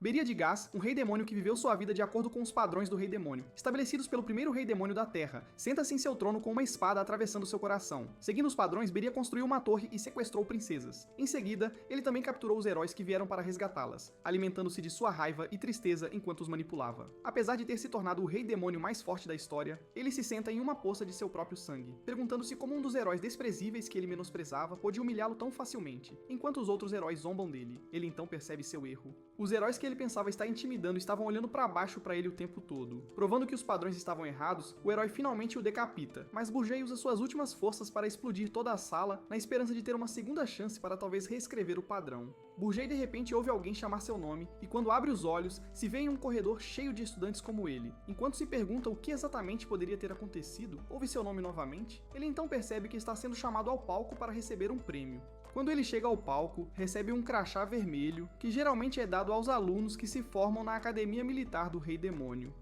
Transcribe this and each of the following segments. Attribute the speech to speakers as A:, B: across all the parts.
A: Beria de Gás, um rei demônio que viveu sua vida de acordo com os padrões do rei demônio, estabelecidos pelo primeiro rei demônio da Terra, senta-se em seu trono com uma espada atravessando seu coração. Seguindo os padrões, Beria construiu uma torre e sequestrou princesas. Em seguida, ele também capturou os heróis que vieram para resgatá-las, alimentando-se de sua raiva e tristeza enquanto os manipulava. Apesar de ter se tornado o rei demônio mais forte da história, ele se senta em uma poça de seu próprio sangue, perguntando-se como um dos heróis desprezíveis que ele menosprezava podia humilhá-lo tão facilmente, enquanto os outros heróis zombam dele. Ele então percebe seu erro. Os heróis que ele pensava estar intimidando estavam olhando para baixo para ele o tempo todo. Provando que os padrões estavam errados, o herói finalmente o decapita, mas Burjay usa suas últimas forças para explodir toda a sala, na esperança de ter uma segunda chance para talvez reescrever o padrão. Burjay de repente ouve alguém chamar seu nome, e quando abre os olhos, se vê em um corredor cheio de estudantes como ele. Enquanto se pergunta o que exatamente poderia ter acontecido, ouve seu nome novamente, ele então percebe que está sendo chamado ao palco para receber um prêmio. Quando ele chega ao palco, recebe um crachá vermelho, que geralmente é dado aos alunos que se formam na Academia Militar do Rei Demônio.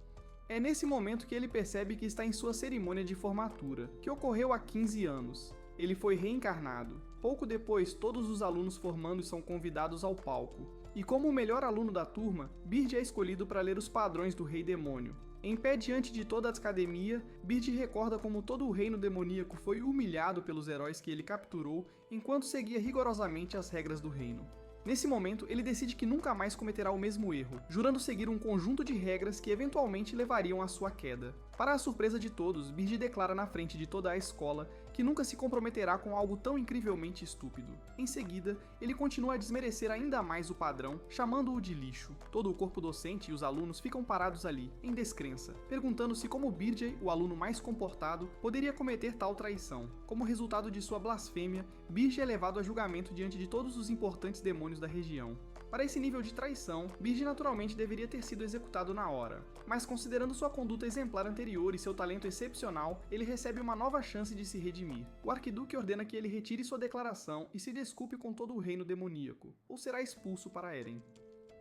A: É nesse momento que ele percebe que está em sua cerimônia de formatura, que ocorreu há 15 anos. Ele foi reencarnado. Pouco depois, todos os alunos formandos são convidados ao palco. E como o melhor aluno da turma, Bird é escolhido para ler os padrões do Rei Demônio. Em pé diante de toda a academia, Bird recorda como todo o reino demoníaco foi humilhado pelos heróis que ele capturou enquanto seguia rigorosamente as regras do reino. Nesse momento, ele decide que nunca mais cometerá o mesmo erro, jurando seguir um conjunto de regras que eventualmente levariam à sua queda. Para a surpresa de todos, Bird declara na frente de toda a escola que nunca se comprometerá com algo tão incrivelmente estúpido. Em seguida, ele continua a desmerecer ainda mais o padrão, chamando-o de lixo. Todo o corpo docente e os alunos ficam parados ali, em descrença, perguntando-se como Bird, o aluno mais comportado, poderia cometer tal traição. Como resultado de sua blasfêmia, Bird é levado a julgamento diante de todos os importantes demônios da região. Para esse nível de traição, Bird naturalmente deveria ter sido executado na hora, mas considerando sua conduta exemplar anterior e seu talento excepcional, ele recebe uma nova chance de se redimir. O arquiduque ordena que ele retire sua declaração e se desculpe com todo o reino demoníaco, ou será expulso para Eren.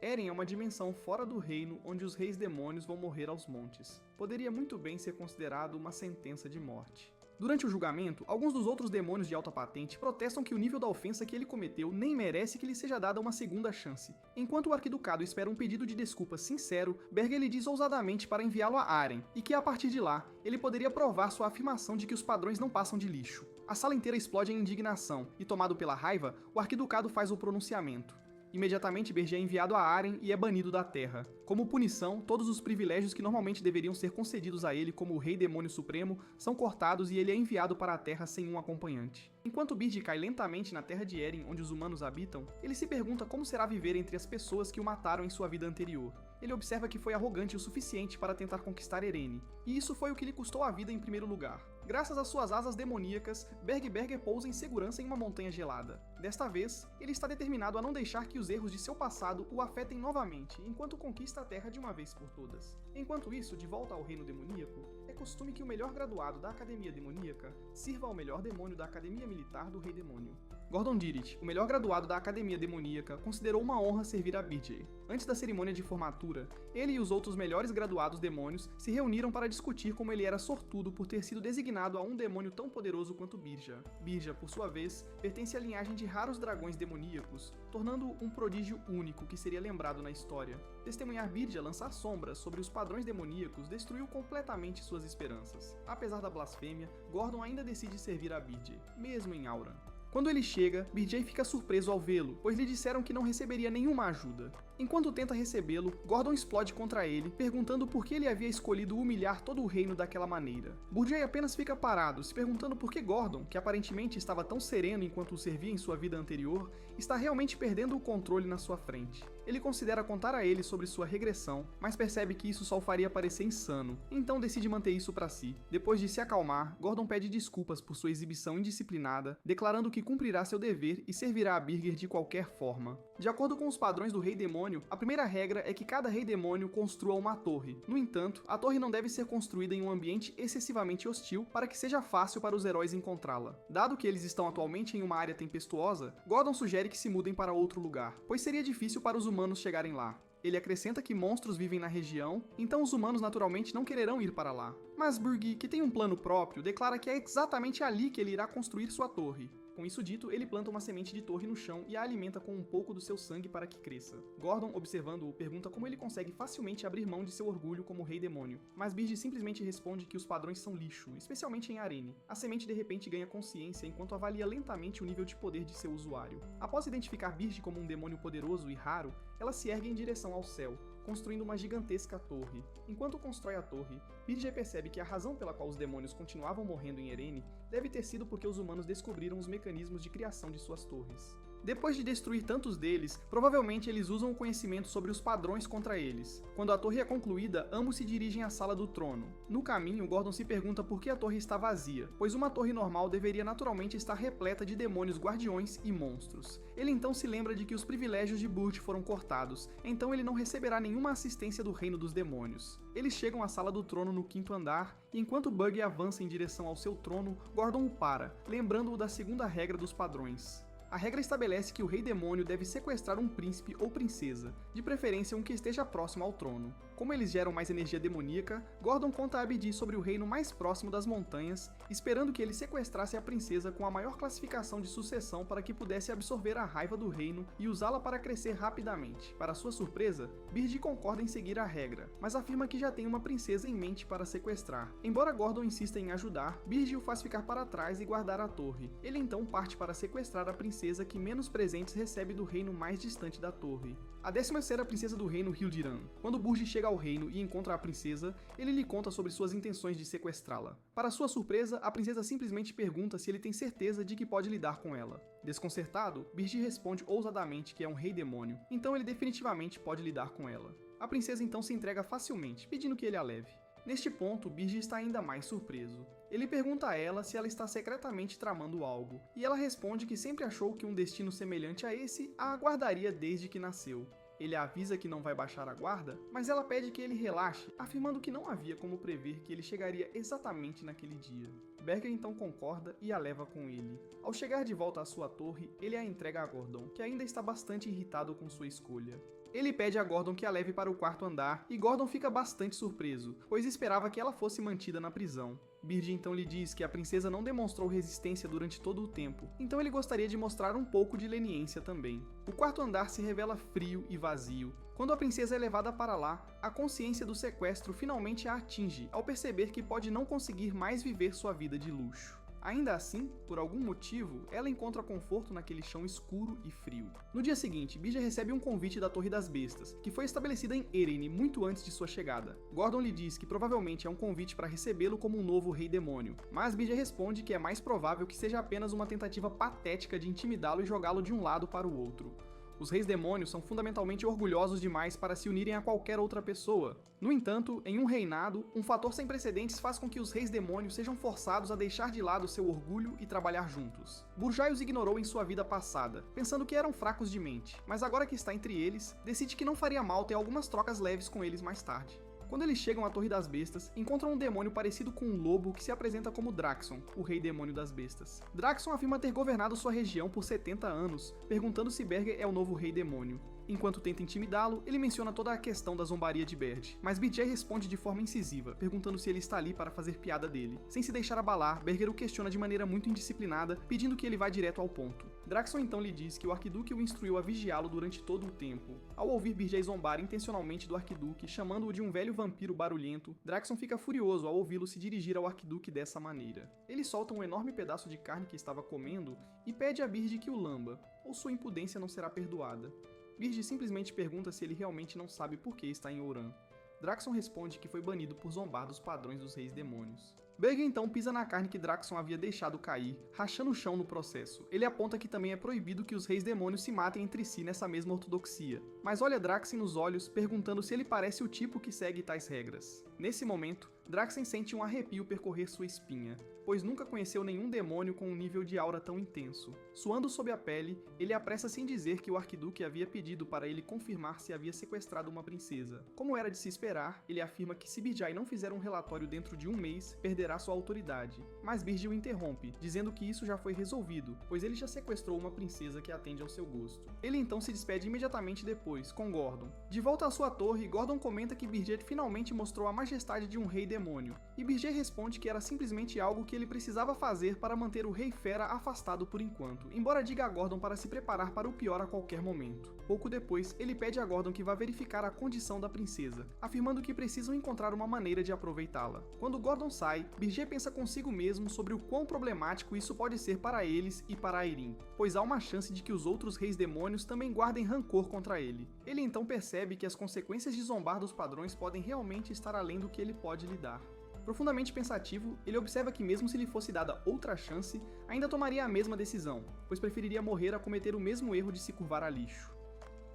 A: Eren é uma dimensão fora do reino onde os reis demônios vão morrer aos montes. Poderia muito bem ser considerado uma sentença de morte. Durante o julgamento, alguns dos outros demônios de alta patente protestam que o nível da ofensa que ele cometeu nem merece que lhe seja dada uma segunda chance. Enquanto o arquiducado espera um pedido de desculpa sincero, Berger lhe diz ousadamente para enviá-lo a Aren, e que a partir de lá, ele poderia provar sua afirmação de que os padrões não passam de lixo. A sala inteira explode em indignação, e tomado pela raiva, o arquiducado faz o pronunciamento. Imediatamente, Berger é enviado a Aren e é banido da Terra. Como punição, todos os privilégios que normalmente deveriam ser concedidos a ele como o Rei Demônio Supremo são cortados e ele é enviado para a Terra sem um acompanhante. Enquanto Bird cai lentamente na Terra de Eren, onde os humanos habitam, ele se pergunta como será viver entre as pessoas que o mataram em sua vida anterior. Ele observa que foi arrogante o suficiente para tentar conquistar Erene, e isso foi o que lhe custou a vida em primeiro lugar. Graças às suas asas demoníacas, Berger pousa em segurança em uma montanha gelada. Desta vez, ele está determinado a não deixar que os erros de seu passado o afetem novamente, enquanto conquista a Terra de uma vez por todas. Enquanto isso, de volta ao reino demoníaco, é costume que o melhor graduado da Academia Demoníaca sirva ao melhor demônio da Academia Militar do Rei Demônio. Gordon Dirrit, o melhor graduado da Academia Demoníaca, considerou uma honra servir a Birger. Antes da cerimônia de formatura, ele e os outros melhores graduados demônios se reuniram para discutir como ele era sortudo por ter sido designado a um demônio tão poderoso quanto Birja. Birja, por sua vez, pertence à linhagem de raros dragões demoníacos, tornando-o um prodígio único que seria lembrado na história. Testemunhar Birja lançar sombras sobre os padrões demoníacos destruiu completamente suas esperanças. Apesar da blasfêmia, Gordon ainda decide servir a Birja, mesmo em Auran. Quando ele chega, Birjay fica surpreso ao vê-lo, pois lhe disseram que não receberia nenhuma ajuda. Enquanto tenta recebê-lo, Gordon explode contra ele, perguntando por que ele havia escolhido humilhar todo o reino daquela maneira. Birjay apenas fica parado, se perguntando por que Gordon, que aparentemente estava tão sereno enquanto o servia em sua vida anterior, está realmente perdendo o controle na sua frente. Ele considera contar a ele sobre sua regressão, mas percebe que isso só o faria parecer insano, então decide manter isso para si. Depois de se acalmar, Gordon pede desculpas por sua exibição indisciplinada, declarando que cumprirá seu dever e servirá a Birger de qualquer forma. De acordo com os padrões do Rei Demônio, a primeira regra é que cada Rei Demônio construa uma torre. No entanto, a torre não deve ser construída em um ambiente excessivamente hostil para que seja fácil para os heróis encontrá-la. Dado que eles estão atualmente em uma área tempestuosa, Gordon sugere que se mudem para outro lugar, pois seria difícil para os humanos chegarem lá. Ele acrescenta que monstros vivem na região, então os humanos naturalmente não quererão ir para lá. Mas Birgi, que tem um plano próprio, declara que é exatamente ali que ele irá construir sua torre. Com isso dito, ele planta uma semente de torre no chão e a alimenta com um pouco do seu sangue para que cresça. Gordon, observando-o, pergunta como ele consegue facilmente abrir mão de seu orgulho como rei demônio, mas Birge simplesmente responde que os padrões são lixo, especialmente em Arene. A semente de repente ganha consciência enquanto avalia lentamente o nível de poder de seu usuário. Após identificar Birge como um demônio poderoso e raro, ela se ergue em direção ao céu, construindo uma gigantesca torre. Enquanto constrói a torre, Birge percebe que a razão pela qual os demônios continuavam morrendo em Arene deve ter sido porque os humanos descobriram os mecanismos de criação de suas torres. Depois de destruir tantos deles, provavelmente eles usam o conhecimento sobre os padrões contra eles. Quando a torre é concluída, ambos se dirigem à sala do trono. No caminho, Gordon se pergunta por que a torre está vazia, pois uma torre normal deveria naturalmente estar repleta de demônios guardiões e monstros. Ele então se lembra de que os privilégios de Burt foram cortados, então ele não receberá nenhuma assistência do reino dos demônios. Eles chegam à sala do trono no 5º andar, e enquanto Bug avança em direção ao seu trono, Gordon o para, lembrando-o da segunda regra dos padrões. A regra estabelece que o rei demônio deve sequestrar um príncipe ou princesa, de preferência um que esteja próximo ao trono. Como eles geram mais energia demoníaca, Gordon conta a Abdi sobre o reino mais próximo das montanhas, esperando que ele sequestrasse a princesa com a maior classificação de sucessão para que pudesse absorver a raiva do reino e usá-la para crescer rapidamente. Para sua surpresa, Birge concorda em seguir a regra, mas afirma que já tem uma princesa em mente para sequestrar. Embora Gordon insista em ajudar, Birge o faz ficar para trás e guardar a torre. Ele então parte para sequestrar a princesa que menos presentes recebe do reino mais distante da torre. A 10ª princesa do reino Hildiran. Quando Burge chega ao reino e encontra a princesa, ele lhe conta sobre suas intenções de sequestrá-la. Para sua surpresa, a princesa simplesmente pergunta se ele tem certeza de que pode lidar com ela. Desconcertado, Birge responde ousadamente que é um rei demônio, então ele definitivamente pode lidar com ela. A princesa então se entrega facilmente, pedindo que ele a leve. Neste ponto, Birge está ainda mais surpreso. Ele pergunta a ela se ela está secretamente tramando algo, e ela responde que sempre achou que um destino semelhante a esse a aguardaria desde que nasceu. Ele a avisa que não vai baixar a guarda, mas ela pede que ele relaxe, afirmando que não havia como prever que ele chegaria exatamente naquele dia. Berger então concorda e a leva com ele. Ao chegar de volta à sua torre, ele a entrega a Gordon, que ainda está bastante irritado com sua escolha. Ele pede a Gordon que a leve para o 4º andar, e Gordon fica bastante surpreso, pois esperava que ela fosse mantida na prisão. Birge então lhe diz que a princesa não demonstrou resistência durante todo o tempo, então ele gostaria de mostrar um pouco de leniência também. O 4º andar se revela frio e vazio. Quando a princesa é levada para lá, a consciência do sequestro finalmente a atinge, ao perceber que pode não conseguir mais viver sua vida de luxo. Ainda assim, por algum motivo, ela encontra conforto naquele chão escuro e frio. No dia seguinte, Birge recebe um convite da Torre das Bestas, que foi estabelecida em Arene muito antes de sua chegada. Gordon lhe diz que provavelmente é um convite para recebê-lo como um novo rei demônio, mas Birge responde que é mais provável que seja apenas uma tentativa patética de intimidá-lo e jogá-lo de um lado para o outro. Os reis demônios são fundamentalmente orgulhosos demais para se unirem a qualquer outra pessoa. No entanto, em um reinado, um fator sem precedentes faz com que os reis demônios sejam forçados a deixar de lado seu orgulho e trabalhar juntos. Burjai os ignorou em sua vida passada, pensando que eram fracos de mente, mas agora que está entre eles, decide que não faria mal ter algumas trocas leves com eles mais tarde. Quando eles chegam à Torre das Bestas, encontram um demônio parecido com um lobo que se apresenta como Draxon, o rei demônio das bestas. Draxon afirma ter governado sua região por 70 anos, perguntando se Berger é o novo rei demônio. Enquanto tenta intimidá-lo, ele menciona toda a questão da zombaria de Berd, mas BJ responde de forma incisiva, perguntando se ele está ali para fazer piada dele. Sem se deixar abalar, Berger o questiona de maneira muito indisciplinada, pedindo que ele vá direto ao ponto. Draxon então lhe diz que o Arquiduque o instruiu a vigiá-lo durante todo o tempo. Ao ouvir BJ zombar intencionalmente do Arquiduque, chamando-o de um velho vampiro barulhento, Draxon fica furioso ao ouvi-lo se dirigir ao Arquiduque dessa maneira. Ele solta um enorme pedaço de carne que estava comendo e pede a Birge que o lamba, ou sua impudência não será perdoada. Birge simplesmente pergunta se ele realmente não sabe por que está em Ouran. Draxon responde que foi banido por zombar dos padrões dos reis demônios. Berger então pisa na carne que Draxon havia deixado cair, rachando o chão no processo. Ele aponta que também é proibido que os reis demônios se matem entre si nessa mesma ortodoxia, mas olha Draxen nos olhos, perguntando se ele parece o tipo que segue tais regras. Nesse momento, Draxen sente um arrepio percorrer sua espinha, pois nunca conheceu nenhum demônio com um nível de aura tão intenso. Suando sob a pele, ele apressa-se em dizer que o Arquiduque havia pedido para ele confirmar se havia sequestrado uma princesa. Como era de se esperar, ele afirma que se Birjai não fizer um relatório dentro de um mês, perderá sua autoridade. Mas Birge o interrompe, dizendo que isso já foi resolvido, pois ele já sequestrou uma princesa que atende ao seu gosto. Ele então se despede imediatamente depois, depois, com Gordon. De volta à sua torre, Gordon comenta que Birger finalmente mostrou a majestade de um rei demônio, e Birger responde que era simplesmente algo que ele precisava fazer para manter o rei fera afastado por enquanto, embora diga a Gordon para se preparar para o pior a qualquer momento. Pouco depois, ele pede a Gordon que vá verificar a condição da princesa, afirmando que precisam encontrar uma maneira de aproveitá-la. Quando Gordon sai, Birger pensa consigo mesmo sobre o quão problemático isso pode ser para eles e para Airin, pois há uma chance de que os outros reis demônios também guardem rancor contra ele. Ele então percebe que as consequências de zombar dos padrões podem realmente estar além do que ele pode lidar. Profundamente pensativo, ele observa que mesmo se lhe fosse dada outra chance, ainda tomaria a mesma decisão, pois preferiria morrer a cometer o mesmo erro de se curvar a lixo.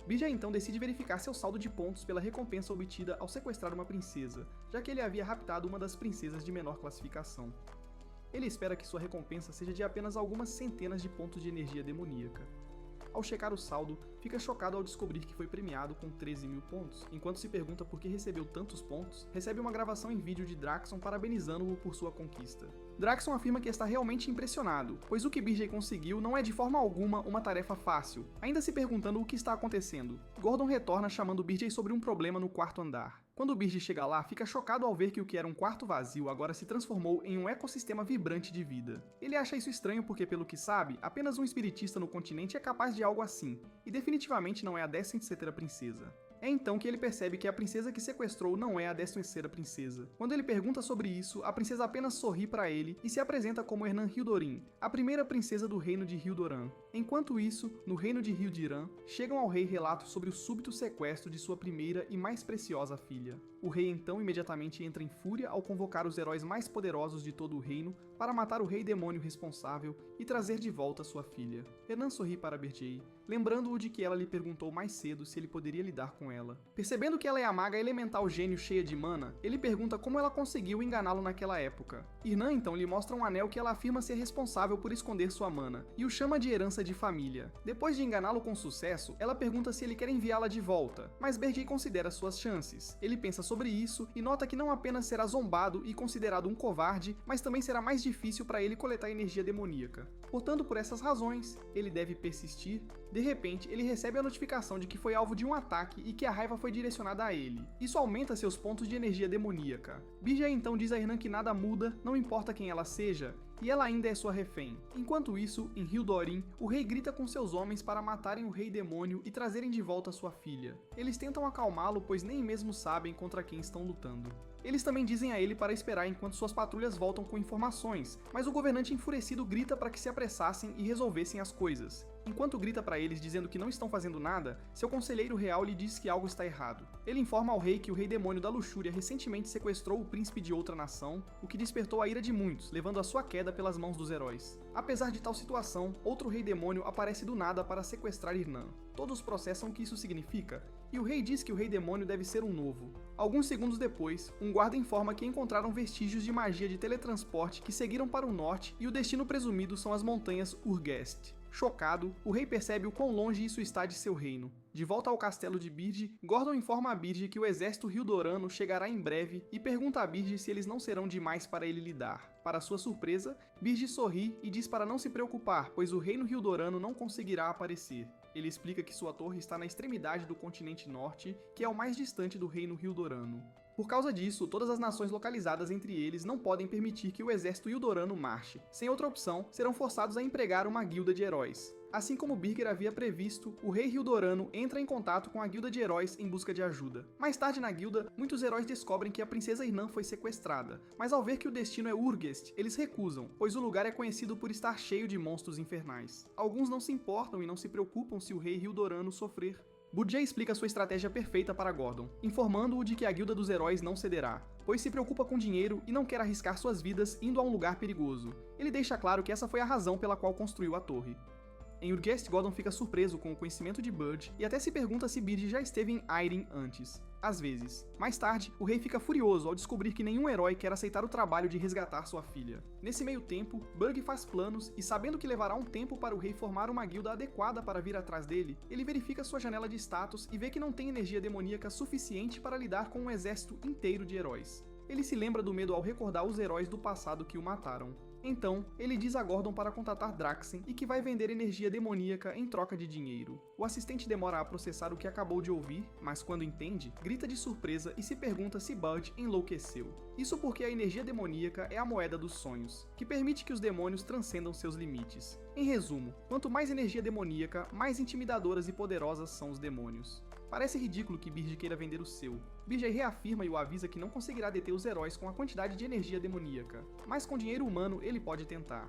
A: Birger então decide verificar seu saldo de pontos pela recompensa obtida ao sequestrar uma princesa, já que ele havia raptado uma das princesas de menor classificação. Ele espera que sua recompensa seja de apenas algumas centenas de pontos de energia demoníaca. Ao checar o saldo, fica chocado ao descobrir que foi premiado com 13.000 pontos. Enquanto se pergunta por que recebeu tantos pontos, recebe uma gravação em vídeo de Draxon parabenizando-o por sua conquista. Draxon afirma que está realmente impressionado, pois o que Birger conseguiu não é de forma alguma uma tarefa fácil, ainda se perguntando o que está acontecendo. Gordon retorna chamando Birger sobre um problema no quarto andar. Quando Birger chega lá, fica chocado ao ver que o que era um quarto vazio agora se transformou em um ecossistema vibrante de vida. Ele acha isso estranho porque, pelo que sabe, apenas um espiritista no continente é capaz de algo assim, e definitivamente não é a 13ª princesa. É então que ele percebe que a princesa que sequestrou não é a 13ª princesa. Quando ele pergunta sobre isso, a princesa apenas sorri para ele e se apresenta como Hernan Hildorin, a primeira princesa do reino de Hildoran. Enquanto isso, no reino de Hildiran, chegam ao rei relatos sobre o súbito sequestro de sua primeira e mais preciosa filha. O rei então imediatamente entra em fúria ao convocar os heróis mais poderosos de todo o reino para matar o rei demônio responsável e trazer de volta sua filha. Hernan sorri para Birger, lembrando-o de que ela lhe perguntou mais cedo se ele poderia lidar com ela. Percebendo que ela é a maga elemental gênio cheia de mana, ele pergunta como ela conseguiu enganá-lo naquela época. Hernan então lhe mostra um anel que ela afirma ser responsável por esconder sua mana, e o chama de herança de família. Depois de enganá-lo com sucesso, ela pergunta se ele quer enviá-la de volta, mas Birger considera suas chances. Ele pensa sobre isso e nota que não apenas será zombado e considerado um covarde, mas também será mais difícil para ele coletar energia demoníaca. Portanto, por essas razões, ele deve persistir. De repente, ele recebe a notificação de que foi alvo de um ataque e que a raiva foi direcionada a ele. Isso aumenta seus pontos de energia demoníaca. Birger então diz a Hernan que nada muda, não importa quem ela seja, e ela ainda é sua refém. Enquanto isso, em Hildorin, o rei grita com seus homens para matarem o rei demônio e trazerem de volta sua filha. Eles tentam acalmá-lo, pois nem mesmo sabem contra quem estão lutando. Eles também dizem a ele para esperar enquanto suas patrulhas voltam com informações, mas o governante enfurecido grita para que se apressassem e resolvessem as coisas. Enquanto grita para eles dizendo que não estão fazendo nada, seu conselheiro real lhe diz que algo está errado. Ele informa ao rei que o rei demônio da luxúria recentemente sequestrou o príncipe de outra nação, o que despertou a ira de muitos, levando à sua queda pelas mãos dos heróis. Apesar de tal situação, outro rei demônio aparece do nada para sequestrar Hernan. Todos processam o que isso significa, e o rei diz que o rei demônio deve ser um novo. Alguns segundos depois, um guarda informa que encontraram vestígios de magia de teletransporte que seguiram para o norte e o destino presumido são as montanhas Urgest. Chocado, o rei percebe o quão longe isso está de seu reino. De volta ao castelo de Birger, Gordon informa a Birger que o exército Hildorano chegará em breve e pergunta a Birger se eles não serão demais para ele lidar. Para sua surpresa, Birger sorri e diz para não se preocupar, pois o reino Hildorano não conseguirá aparecer. Ele explica que sua torre está na extremidade do continente norte, que é o mais distante do reino Hildorano. Por causa disso, todas as nações localizadas entre eles não podem permitir que o exército Hildorano marche. Sem outra opção, serão forçados a empregar uma guilda de heróis. Assim como Birger havia previsto, o rei Hildorano entra em contato com a guilda de heróis em busca de ajuda. Mais tarde na guilda, muitos heróis descobrem que a princesa Hernan foi sequestrada, mas ao ver que o destino é Urgest, eles recusam, pois o lugar é conhecido por estar cheio de monstros infernais. Alguns não se importam e não se preocupam se o rei Hildorano sofrer. Budjay explica sua estratégia perfeita para Gordon, informando-o de que a Guilda dos Heróis não cederá, pois se preocupa com dinheiro e não quer arriscar suas vidas indo a um lugar perigoso. Ele deixa claro que essa foi a razão pela qual construiu a torre. Em Urgest, Gordon fica surpreso com o conhecimento de Bud e até se pergunta se Birger já esteve em Airin antes. Às vezes. Mais tarde, o rei fica furioso ao descobrir que nenhum herói quer aceitar o trabalho de resgatar sua filha. Nesse meio tempo, Bug faz planos e, sabendo que levará um tempo para o rei formar uma guilda adequada para vir atrás dele, ele verifica sua janela de status e vê que não tem energia demoníaca suficiente para lidar com um exército inteiro de heróis. Ele se lembra do medo ao recordar os heróis do passado que o mataram. Então, ele diz a Gordon para contatar Draxen e que vai vender energia demoníaca em troca de dinheiro. O assistente demora a processar o que acabou de ouvir, mas quando entende, grita de surpresa e se pergunta se Bud enlouqueceu. Isso porque a energia demoníaca é a moeda dos sonhos, que permite que os demônios transcendam seus limites. Em resumo, quanto mais energia demoníaca, mais intimidadoras e poderosas são os demônios. Parece ridículo que Birge queira vender o seu. Birge reafirma e o avisa que não conseguirá deter os heróis com a quantidade de energia demoníaca, mas com dinheiro humano ele pode tentar.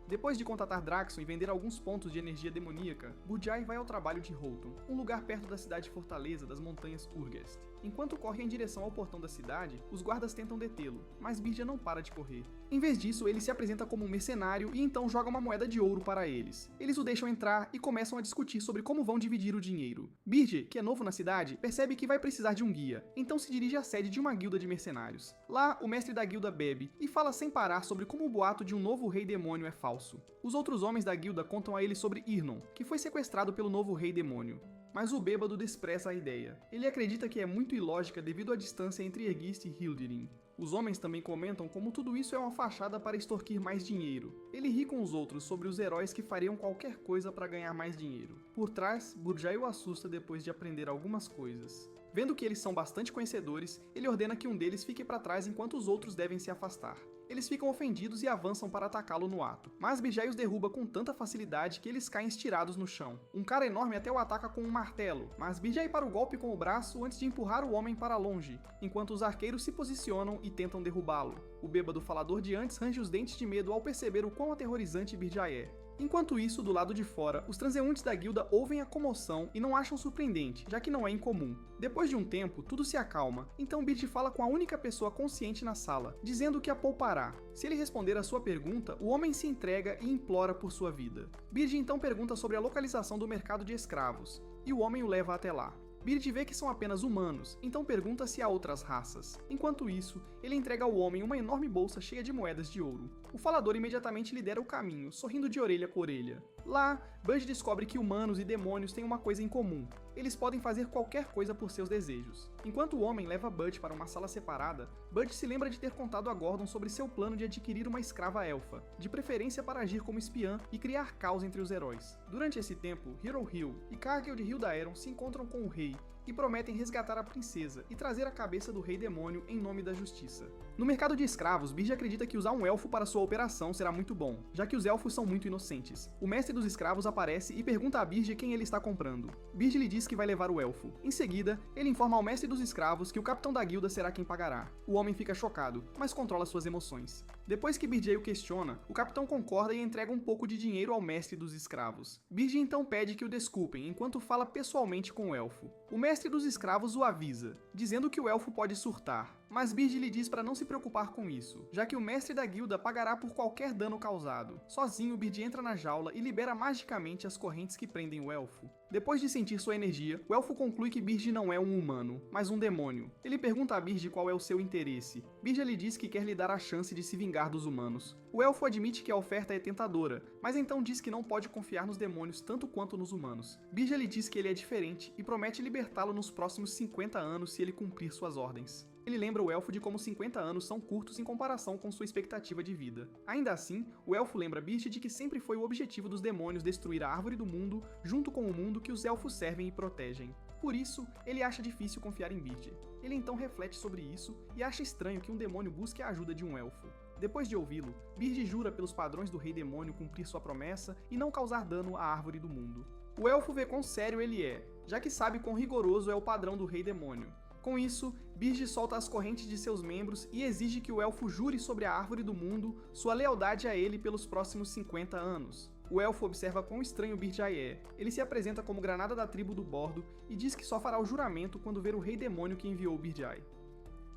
A: Depois de contatar Draxon e vender alguns pontos de energia demoníaca, Budjai vai ao trabalho de Holton, um lugar perto da cidade fortaleza das montanhas Urgest. Enquanto corre em direção ao portão da cidade, os guardas tentam detê-lo, mas Birge não para de correr. Em vez disso, ele se apresenta como um mercenário e então joga uma moeda de ouro para eles. Eles o deixam entrar e começam a discutir sobre como vão dividir o dinheiro. Birge, que é novo na cidade, percebe que vai precisar de um guia, então se dirige à sede de uma guilda de mercenários. Lá, o mestre da guilda bebe e fala sem parar sobre como o boato de um novo rei demônio é falso. Os outros homens da guilda contam a ele sobre Irnon, que foi sequestrado pelo novo rei demônio. Mas o bêbado despreza a ideia. Ele acredita que é muito ilógica devido à distância entre Ergist e Hildirin. Os homens também comentam como tudo isso é uma fachada para extorquir mais dinheiro. Ele ri com os outros sobre os heróis que fariam qualquer coisa para ganhar mais dinheiro. Por trás, Budjai o assusta depois de aprender algumas coisas. Vendo que eles são bastante conhecedores, ele ordena que um deles fique para trás enquanto os outros devem se afastar. Eles ficam ofendidos e avançam para atacá-lo no ato, mas Budjai os derruba com tanta facilidade que eles caem estirados no chão. Um cara enorme até o ataca com um martelo, mas Budjai para o golpe com o braço antes de empurrar o homem para longe, enquanto os arqueiros se posicionam e tentam derrubá-lo. O bêbado falador de antes range os dentes de medo ao perceber o quão aterrorizante Budjai é. Enquanto isso, do lado de fora, os transeuntes da guilda ouvem a comoção e não acham surpreendente, já que não é incomum. Depois de um tempo, tudo se acalma, então Birge fala com a única pessoa consciente na sala, dizendo que a poupará. Se ele responder a sua pergunta, o homem se entrega e implora por sua vida. Birge então pergunta sobre a localização do mercado de escravos, e o homem o leva até lá. Birge vê que são apenas humanos, então pergunta se há outras raças. Enquanto isso, ele entrega ao homem uma enorme bolsa cheia de moedas de ouro. O falador imediatamente lhe dera o caminho, sorrindo de orelha com orelha. Lá, Bud descobre que humanos e demônios têm uma coisa em comum. Eles podem fazer qualquer coisa por seus desejos. Enquanto o homem leva Bud para uma sala separada, Bud se lembra de ter contado a Gordon sobre seu plano de adquirir uma escrava elfa, de preferência para agir como espiã e criar caos entre os heróis. Durante esse tempo, Hero Hill e Cargill de Hildaeron se encontram com o rei e prometem resgatar a princesa e trazer a cabeça do rei demônio em nome da justiça. No mercado de escravos, Birge acredita que usar um elfo para sua operação será muito bom, já que os elfos são muito inocentes. O mestre dos escravos aparece e pergunta a Birge quem ele está comprando. Birge lhe diz que vai levar o elfo. Em seguida, ele informa ao mestre dos escravos que o capitão da guilda será quem pagará. O homem fica chocado, mas controla suas emoções. Depois que Birge o questiona, o capitão concorda e entrega um pouco de dinheiro ao mestre dos escravos. Birge então pede que o desculpem enquanto fala pessoalmente com o elfo. O mestre dos escravos o avisa, dizendo que o elfo pode surtar, mas Birge lhe diz para não se preocupar com isso, já que o mestre da guilda pagará por qualquer dano causado. Sozinho, Birge entra na jaula e libera magicamente as correntes que prendem o elfo. Depois de sentir sua energia, o elfo conclui que Birge não é um humano, mas um demônio. Ele pergunta a Birge qual é o seu interesse. Birge lhe diz que quer lhe dar a chance de se vingar dos humanos. O elfo admite que a oferta é tentadora, mas então diz que não pode confiar nos demônios tanto quanto nos humanos. Birge lhe diz que ele é diferente e promete libertá-lo nos próximos 50 anos se ele cumprir suas ordens. Ele lembra o elfo de como 50 anos são curtos em comparação com sua expectativa de vida. Ainda assim, o elfo lembra Birge de que sempre foi o objetivo dos demônios destruir a árvore do mundo, junto com o mundo que os elfos servem e protegem. Por isso, ele acha difícil confiar em Birge. Ele então reflete sobre isso e acha estranho que um demônio busque a ajuda de um elfo. Depois de ouvi-lo, Birge jura pelos padrões do rei demônio cumprir sua promessa e não causar dano à árvore do mundo. O elfo vê quão sério ele é, já que sabe quão rigoroso é o padrão do rei demônio. Com isso, Birge solta as correntes de seus membros e exige que o elfo jure sobre a árvore do mundo sua lealdade a ele pelos próximos 50 anos. O elfo observa quão estranho Birge é. Ele se apresenta como granada da tribo do Bordo e diz que só fará o juramento quando ver o rei demônio que enviou Birge.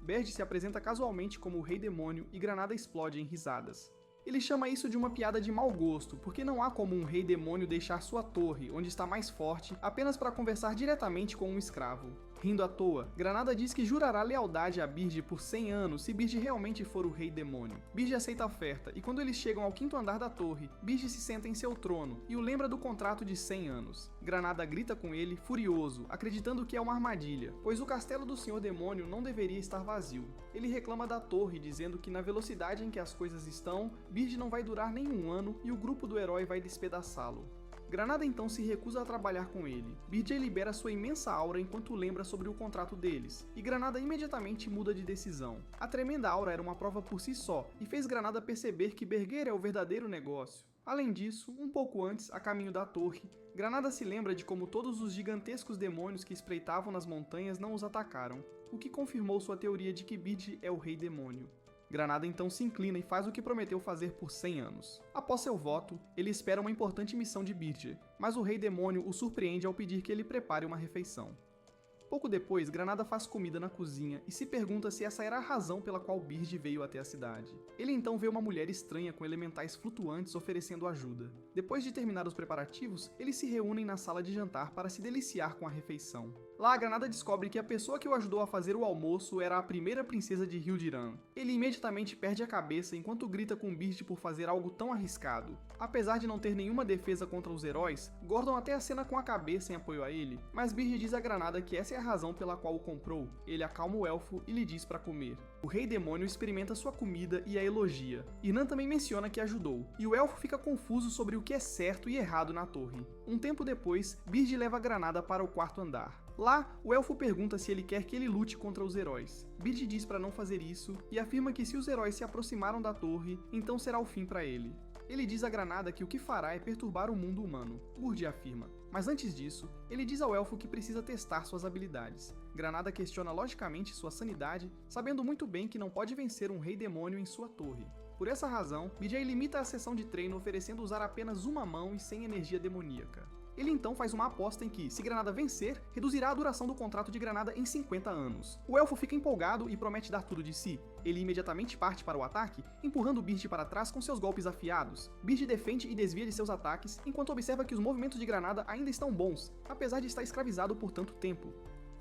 A: Berd se apresenta casualmente como o rei demônio e Granada explode em risadas. Ele chama isso de uma piada de mau gosto, porque não há como um rei demônio deixar sua torre, onde está mais forte, apenas para conversar diretamente com um escravo. Rindo à toa, Granada diz que jurará lealdade a Birge por 100 anos se Birge realmente for o Rei Demônio. Birge aceita a oferta e quando eles chegam ao 5º andar da torre, Birge se senta em seu trono e o lembra do contrato de 100 anos. Granada grita com ele, furioso, acreditando que é uma armadilha, pois o castelo do Senhor Demônio não deveria estar vazio. Ele reclama da torre, dizendo que na velocidade em que as coisas estão, Birge não vai durar nem um ano e o grupo do herói vai despedaçá-lo. Granada então se recusa a trabalhar com ele. Birge libera sua imensa aura enquanto lembra sobre o contrato deles, e Granada imediatamente muda de decisão. A tremenda aura era uma prova por si só, e fez Granada perceber que Berguer é o verdadeiro negócio. Além disso, um pouco antes, a caminho da torre, Granada se lembra de como todos os gigantescos demônios que espreitavam nas montanhas não os atacaram, o que confirmou sua teoria de que Birge é o Rei Demônio. Granada então se inclina e faz o que prometeu fazer por 100 anos. Após seu voto, ele espera uma importante missão de Birge, mas o Rei Demônio o surpreende ao pedir que ele prepare uma refeição. Pouco depois, Granada faz comida na cozinha e se pergunta se essa era a razão pela qual Birge veio até a cidade. Ele então vê uma mulher estranha com elementais flutuantes oferecendo ajuda. Depois de terminar os preparativos, eles se reúnem na sala de jantar para se deliciar com a refeição. Lá, Granada descobre que a pessoa que o ajudou a fazer o almoço era a primeira princesa de Hildiran. Ele imediatamente perde a cabeça enquanto grita com Birge por fazer algo tão arriscado. Apesar de não ter nenhuma defesa contra os heróis, Gordon até acena com a cabeça em apoio a ele, mas Birge diz a Granada que essa é a razão pela qual o comprou. Ele acalma o elfo e lhe diz para comer. O Rei Demônio experimenta sua comida e a elogia. Irnan também menciona que ajudou, e o elfo fica confuso sobre o que é certo e errado na torre. Um tempo depois, Birge leva a Granada para o 4º andar. Lá, o elfo pergunta se ele quer que ele lute contra os heróis. Birge diz para não fazer isso e afirma que se os heróis se aproximaram da torre, então será o fim para ele. Ele diz a Granada que o que fará é perturbar o mundo humano, Burdi afirma. Mas antes disso, ele diz ao elfo que precisa testar suas habilidades. Granada questiona logicamente sua sanidade, sabendo muito bem que não pode vencer um rei demônio em sua torre. Por essa razão, BJ limita a sessão de treino oferecendo usar apenas uma mão e sem energia demoníaca. Ele então faz uma aposta em que, se Granada vencer, reduzirá a duração do contrato de Granada em 50 anos. O elfo fica empolgado e promete dar tudo de si. Ele imediatamente parte para o ataque, empurrando Birge para trás com seus golpes afiados. Birge defende e desvia de seus ataques, enquanto observa que os movimentos de Granada ainda estão bons, apesar de estar escravizado por tanto tempo.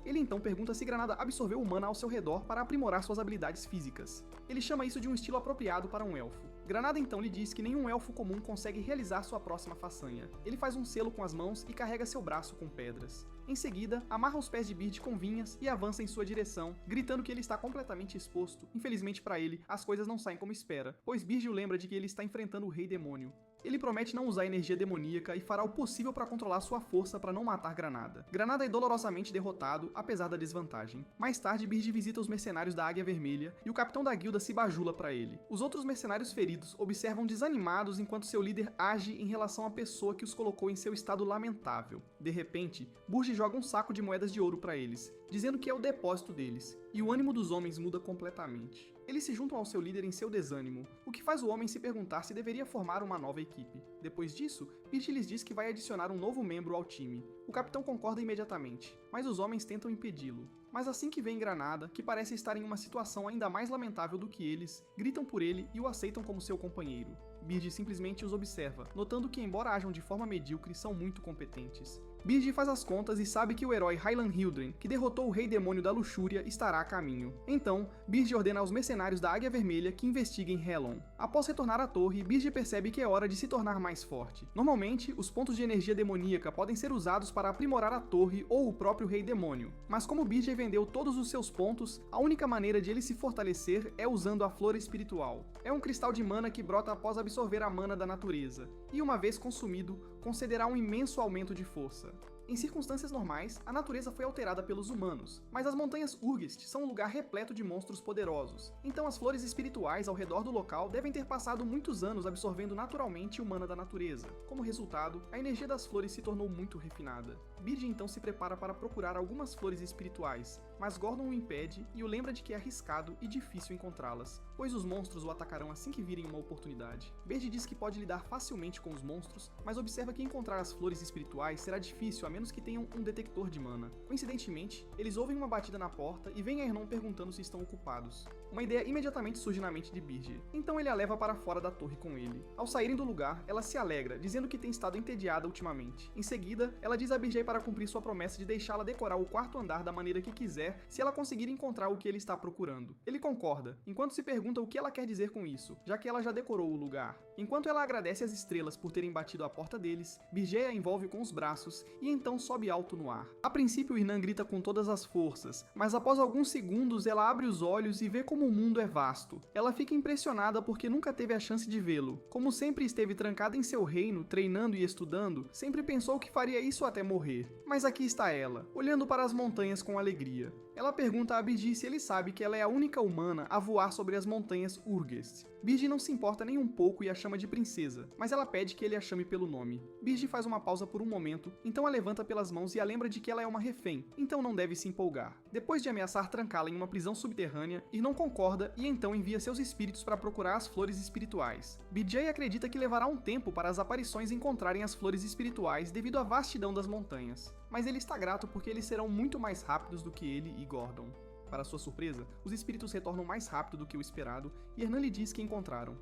A: Ele então pergunta se Granada absorveu o mana ao seu redor para aprimorar suas habilidades físicas. Ele chama isso de um estilo apropriado para um elfo. Granada então lhe diz que nenhum elfo comum consegue realizar sua próxima façanha. Ele faz um selo com as mãos e carrega seu braço com pedras. Em seguida, amarra os pés de Birge com vinhas e avança em sua direção, gritando que ele está completamente exposto. Infelizmente para ele, as coisas não saem como espera, pois Birge o lembra de que ele está enfrentando o Rei Demônio. Ele promete não usar energia demoníaca e fará o possível para controlar sua força para não matar Granada. Granada é dolorosamente derrotado, apesar da desvantagem. Mais tarde, Birge visita os mercenários da Águia Vermelha e o capitão da guilda se bajula para ele. Os outros mercenários feridos observam desanimados enquanto seu líder age em relação à pessoa que os colocou em seu estado lamentável. De repente, Birge joga um saco de moedas de ouro para eles, dizendo que é o depósito deles, e o ânimo dos homens muda completamente. Eles se juntam ao seu líder em seu desânimo, o que faz o homem se perguntar se deveria formar uma nova equipe. Depois disso, Birge lhes diz que vai adicionar um novo membro ao time. O capitão concorda imediatamente, mas os homens tentam impedi-lo. Mas assim que vem Granada, que parece estar em uma situação ainda mais lamentável do que eles, gritam por ele e o aceitam como seu companheiro. Birge simplesmente os observa, notando que embora ajam de forma medíocre, são muito competentes. Birge faz as contas e sabe que o herói Hylan Hildren, que derrotou o Rei Demônio da Luxúria, estará a caminho. Então, Birge ordena aos mercenários da Águia Vermelha que investiguem Helon. Após retornar à torre, Birge percebe que é hora de se tornar mais forte. Normalmente, os pontos de energia demoníaca podem ser usados para aprimorar a torre ou o próprio Rei Demônio, mas como Birge vendeu todos os seus pontos, a única maneira de ele se fortalecer é usando a Flor Espiritual. É um cristal de mana que brota após absorver a mana da natureza, e uma vez consumido, concederá um imenso aumento de força. Em circunstâncias normais, a natureza foi alterada pelos humanos, mas as montanhas Urgest são um lugar repleto de monstros poderosos, então as flores espirituais ao redor do local devem ter passado muitos anos absorvendo naturalmente o mana da natureza. Como resultado, a energia das flores se tornou muito refinada. Birge então se prepara para procurar algumas flores espirituais, mas Gordon o impede e o lembra de que é arriscado e difícil encontrá-las, pois os monstros o atacarão assim que virem uma oportunidade. Bird diz que pode lidar facilmente com os monstros, mas observa que encontrar as flores espirituais será difícil a menos que tenham um detector de mana. Coincidentemente, eles ouvem uma batida na porta e veem a Ernon perguntando se estão ocupados. Uma ideia imediatamente surge na mente de Bird, então ele a leva para fora da torre com ele. Ao saírem do lugar, ela se alegra, dizendo que tem estado entediada ultimamente. Em seguida, ela diz a Bird para cumprir sua promessa de deixá-la decorar o quarto andar da maneira que quiser se ela conseguir encontrar o que ele está procurando. Ele concorda, enquanto se pergunta o que ela quer dizer com isso, já que ela já decorou o lugar. Enquanto ela agradece às estrelas por terem batido a porta deles, Bird a envolve com os braços e então sobe alto no ar. A princípio, Irnan grita com todas as forças, mas após alguns segundos ela abre os olhos e vê como o mundo é vasto. Ela fica impressionada porque nunca teve a chance de vê-lo. Como sempre esteve trancada em seu reino, treinando e estudando, sempre pensou que faria isso até morrer. Mas aqui está ela, olhando para as montanhas com alegria. Ela pergunta a Bird se ele sabe que ela é a única humana a voar sobre as montanhas Urgest. Bird não se importa nem um pouco e a chama de princesa, mas ela pede que ele a chame pelo nome. Bird faz uma pausa por um momento, então a levanta pelas mãos e a lembra de que ela é uma refém, então não deve se empolgar. Depois de ameaçar trancá-la em uma prisão subterrânea, Irnon concorda e então envia seus espíritos para procurar as flores espirituais. BJ acredita que levará um tempo para as aparições encontrarem as flores espirituais devido à vastidão das montanhas, mas ele está grato porque eles serão muito mais rápidos do que ele e Gordon. Para sua surpresa, os espíritos retornam mais rápido do que o esperado e Hernan lhe diz que encontraram.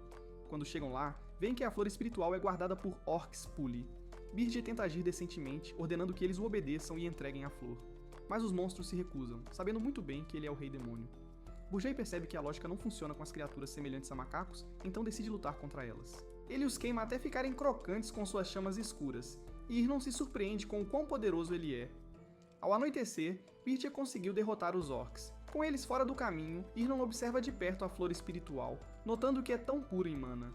A: Quando chegam lá, veem que a flor espiritual é guardada por Orcs Puli. Bird tenta agir decentemente, ordenando que eles o obedeçam e entreguem a flor. Mas os monstros se recusam, sabendo muito bem que ele é o Rei Demônio. Bujei percebe que a lógica não funciona com as criaturas semelhantes a macacos, então decide lutar contra elas. Ele os queima até ficarem crocantes com suas chamas escuras, e Irnon se surpreende com o quão poderoso ele é. Ao anoitecer, Bird conseguiu derrotar os Orcs. Com eles fora do caminho, Irnon observa de perto a flor espiritual, notando que é tão pura em mana.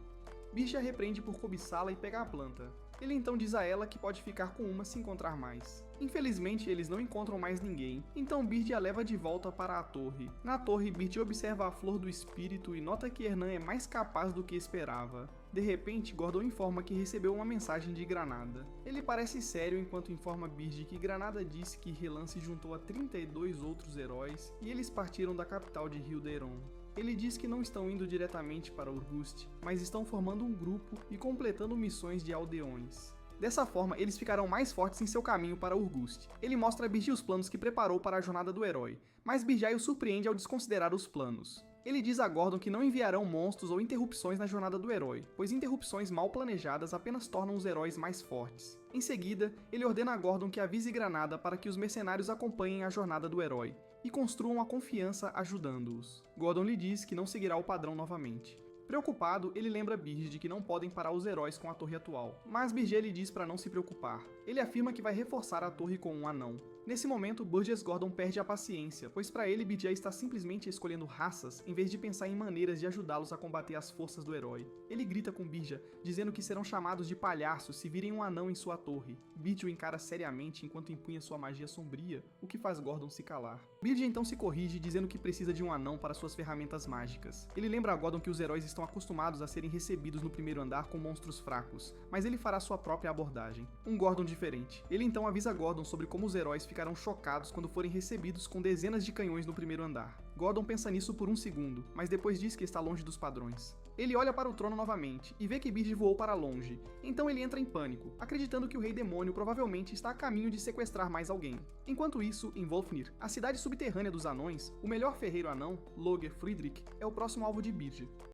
A: Bird a repreende por cobiçá-la e pega a planta. Ele então diz a ela que pode ficar com uma se encontrar mais. Infelizmente, eles não encontram mais ninguém, então Bird a leva de volta para a torre. Na torre, Bird observa a flor do espírito e nota que Hernan é mais capaz do que esperava. De repente, Gordon informa que recebeu uma mensagem de Granada. Ele parece sério enquanto informa Bird que Granada disse que Relan se juntou a 32 outros heróis e eles partiram da capital de Hilderon. Ele diz que não estão indo diretamente para Urgust, mas estão formando um grupo e completando missões de aldeões. Dessa forma, eles ficarão mais fortes em seu caminho para Urgust. Ele mostra a Birgit os planos que preparou para a jornada do herói, mas Birgit o surpreende ao desconsiderar os planos. Ele diz a Gordon que não enviarão monstros ou interrupções na jornada do herói, pois interrupções mal planejadas apenas tornam os heróis mais fortes. Em seguida, ele ordena a Gordon que avise Granada para que os mercenários acompanhem a jornada do herói, e construam a confiança ajudando-os. Gordon lhe diz que não seguirá o padrão novamente. Preocupado, ele lembra Birgit de que não podem parar os heróis com a torre atual, mas Birgit lhe diz para não se preocupar. Ele afirma que vai reforçar a torre com um anão. Nesse momento, Burgess Gordon perde a paciência, pois para ele Birgit está simplesmente escolhendo raças em vez de pensar em maneiras de ajudá-los a combater as forças do herói. Ele grita com Birgit, dizendo que serão chamados de palhaços se virem um anão em sua torre. Birgit o encara seriamente enquanto empunha sua magia sombria, o que faz Gordon se calar. Birgit então se corrige, dizendo que precisa de um anão para suas ferramentas mágicas. Ele lembra a Gordon que os heróis estão acostumados a serem recebidos no primeiro andar com monstros fracos, mas ele fará sua própria abordagem. Um Gordon diferente. Ele então avisa Gordon sobre como os heróis ficarão chocados quando forem recebidos com dezenas de canhões no primeiro andar. Gordon pensa nisso por um segundo, mas depois diz que está longe dos padrões. Ele olha para o trono novamente e vê que Birgit voou para longe, então ele entra em pânico, acreditando que o Rei Demônio provavelmente está a caminho de sequestrar mais alguém. Enquanto isso, em Volfnir, a cidade subterrânea dos anões, o melhor ferreiro anão, Loger Friedrich, é o próximo alvo de Birgit.